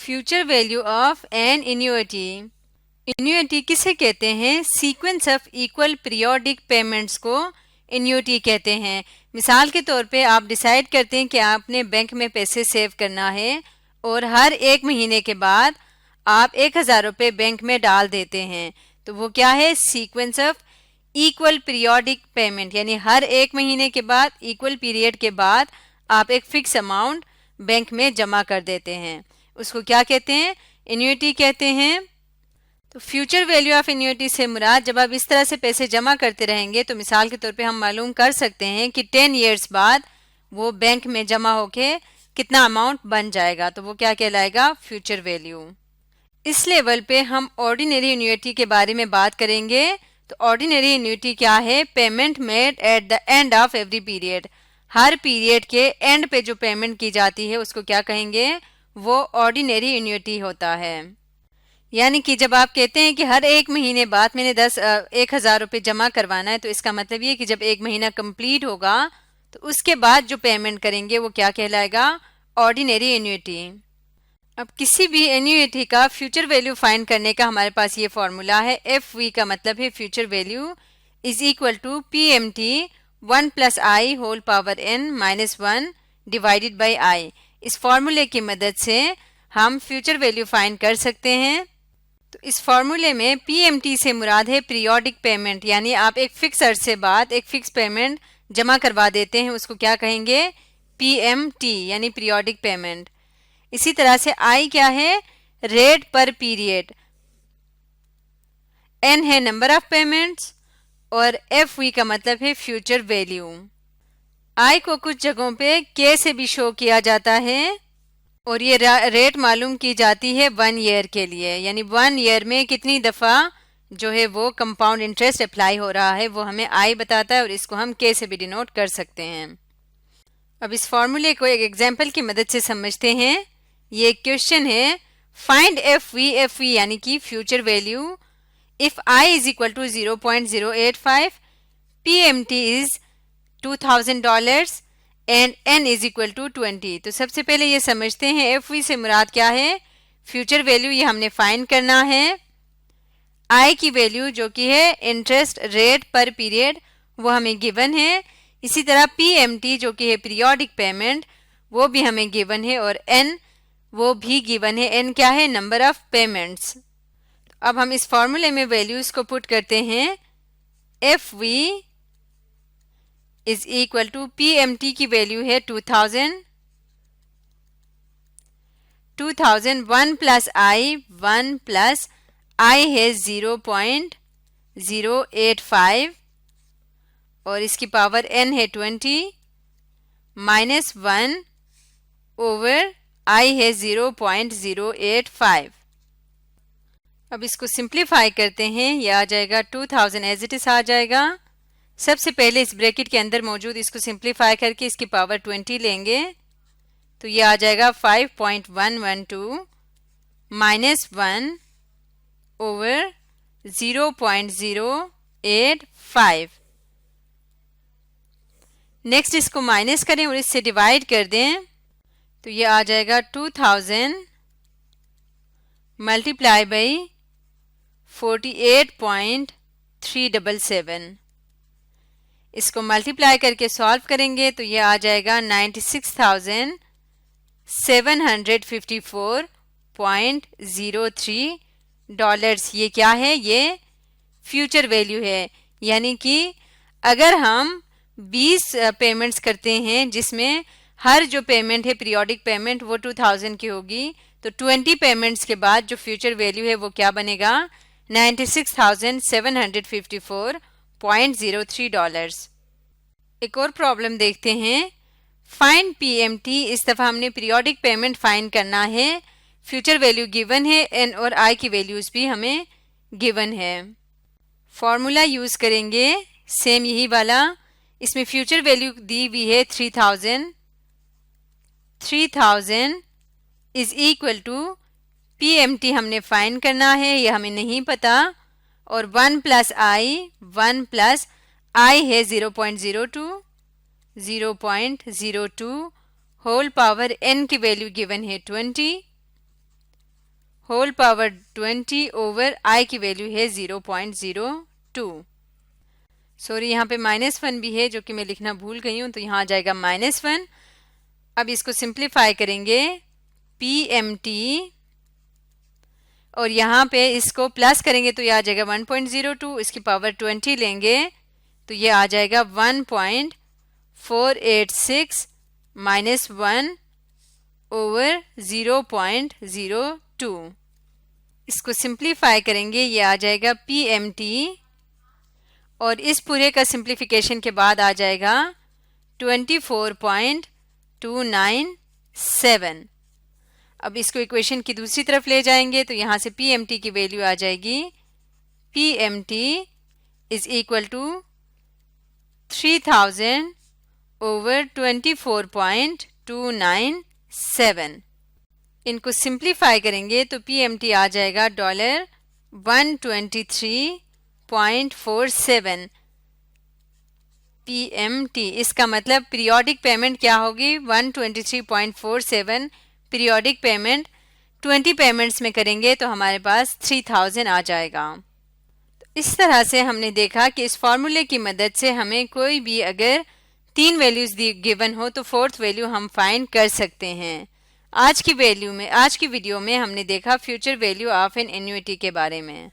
Future value of an annuity. Annuity किसे कहते हैं? Sequence of equal periodic payments को एन्युइटी कहते हैं। मिसाल के तौर पे आप डिसाइड करते हैं कि आपने बैंक में पैसे सेव करना है और हर एक महीने के बाद आप 1,000 रुपये बैंक में डाल देते हैं, तो वो क्या है? Sequence of equal periodic payment, यानी हर एक महीने के बाद, इक्वल पीरियड के बाद आप एक फिक्स अमाउंट बैंक में जमा कर देते हैं, उसको क्या कहते हैं? एन्युइटी कहते हैं। तो फ्यूचर वैल्यू ऑफ एन्युइटी से मुराद, जब आप इस तरह से पैसे जमा करते रहेंगे तो मिसाल के तौर पे हम मालूम कर सकते हैं कि 10 इयर्स बाद वो बैंक में जमा होके कितना अमाउंट बन जाएगा, तो वो क्या कहलाएगा? Future value. इस लेवल पे हम ऑर्डिनरी एन्युइटी के बारे में बात करेंगे। तो ऑर्डिनरी एन्युइटी क्या है? Payment made at the end of every period. Her period के एंड पे जो पेमेंट की जाती है उसको क्या कहेंगे? वो ऑर्डिनरी एन्युइटी होता है। यानी कि जब आप कहते हैं कि हर एक महीने बाद मैंने 1,000 रुपये जमा करवाना है, तो इसका मतलब ये कि जब एक महीना कंप्लीट होगा तो उसके बाद जो पेमेंट करेंगे वो क्या कहलाएगा? Ordinary annuity. अब किसी भी एन्युइटी का फ्यूचर वैल्यू फाइंड करने का हमारे पास ये फॉर्मूला है। एफ वी का मतलब है future value is equal to P M T 1 + i whole power n - 1 divided by i। इस फॉर्मूले की मदद से हम फ्यूचर वैल्यू फाइंड कर सकते हैं। तो इस फॉर्मूले में पी एम टी से मुराद है पीरियोडिक पेमेंट, यानी आप एक फिक्स अरसे बाद एक फिक्स पेमेंट जमा करवा देते हैं, उसको क्या कहेंगे? पी एम टी, यानी पीरियोडिक पेमेंट। इसी तरह से I क्या है? रेट पर पीरियड। N है नंबर ऑफ पेमेंट्स और FV का मतलब है फ्यूचर वैल्यू। I को कुछ जगहों पे K से भी शो किया जाता है और ये रेट मालूम की जाती है 1 ईयर के लिए, यानी 1 ईयर में कितनी दफ़ा जो है वो कंपाउंड इंटरेस्ट अप्लाई हो रहा है वो हमें I बताता है और इसको हम K से भी डिनोट कर सकते हैं। अब इस फॉर्मूले को एक एग्जाम्पल की मदद से समझते हैं। ये क्वेश्चन है, फाइंड एफ वी यानी कि future value if I is equal to 0.085, PMT is $2,000 and N is equal to 20। तो सबसे पहले ये समझते हैं एफ वी से मुराद क्या है? फ्यूचर वैल्यू, ये हमने फाइंड करना है। आई की वैल्यू जो कि है इंटरेस्ट रेट पर पीरियड, वो हमें गिवन है। इसी तरह पीएमटी जो कि है पीरियोडिक पेमेंट, वो भी हमें गिवन है और एन वो भी गिवन है। एन क्या है? Number of payments. अब हम इस फॉर्मूले में वैल्यूज को पुट करते हैं। F V is equal to PMT की वैल्यू है 2,000, 1 + i है 0.085 और इसकी पावर n है 20 -1 ओवर i है 0.085। अब इसको सिंप्लीफाई करते हैं, ये आ जाएगा 2,000 एज इट इज आ जाएगा। सबसे पहले इस ब्रैकेट के अंदर मौजूद इसको सिंप्लीफाई करके इसकी पावर 20 लेंगे, तो ये आ जाएगा 5.112 -1 ओवर 0.085। नेक्स्ट इसको माइनस करें और इससे डिवाइड कर दें, तो ये आ जाएगा 2,000 मल्टीप्लाई बाई 48.377। इसको मल्टीप्लाई करके सॉल्व करेंगे तो ये आ जाएगा 96,754.03 डॉलर्स। ये क्या है? ये फ्यूचर वैल्यू है। यानी कि अगर हम 20 पेमेंट्स करते हैं जिसमें हर जो पेमेंट है पीरियोडिक पेमेंट वो 2,000 की होगी, तो 20 पेमेंट्स के बाद जो फ्यूचर वैल्यू है वो क्या बनेगा? 96,754.03 डॉलर्स। एक और प्रॉब्लम देखते हैं। फाइंड पीएमटी, इस दफ़ा हमने पीरियोडिक पेमेंट फाइंड करना है। फ्यूचर वैल्यू गिवन है, एन और आई की वैल्यूज भी हमें गिवन है। फॉर्मूला यूज करेंगे सेम यही वाला। इसमें फ्यूचर वैल्यू दी हुई है 3,000 इज इक्वल टू पीएमटी हमने फाइंड करना है, ये हमें नहीं पता, और 1 + i है 0.02 होल पावर n की वैल्यू गिवन है 20 होल पावर 20 ओवर i की वैल्यू है 0.02। सॉरी, यहाँ पे -1 भी है जो कि मैं लिखना भूल गई हूँ, तो यहाँ आ जाएगा -1। अब इसको सिंप्लीफाई करेंगे PMT और यहाँ पे इसको प्लस करेंगे तो ये आ जाएगा 1.02, इसकी पावर 20 लेंगे तो ये आ जाएगा 1.486 माइनस 1 ओवर 0.02। इसको सिंप्लीफाई करेंगे, ये आ जाएगा PMT और इस पूरे का सिंप्लीफिकेशन के बाद आ जाएगा 24.297। अब इसको इक्वेशन की दूसरी तरफ ले जाएंगे तो यहाँ से PMT की वैल्यू आ जाएगी PMT is equal to 3000 over 24.297। इनको सिंप्लीफाई करेंगे तो PMT आ जाएगा $123.47 PMT। इसका मतलब पीरियोडिक पेमेंट क्या होगी, 123.47 पीरियोडिक पेमेंट 20 पेमेंट्स में करेंगे तो हमारे पास 3000 आ जाएगा। तो इस तरह से हमने देखा कि इस फॉर्मूले की मदद से हमें कोई भी अगर 3 वैल्यूज गिवन हो तो फोर्थ वैल्यू हम फाइंड कर सकते हैं। आज की वीडियो में हमने देखा future value of an annuity के बारे में।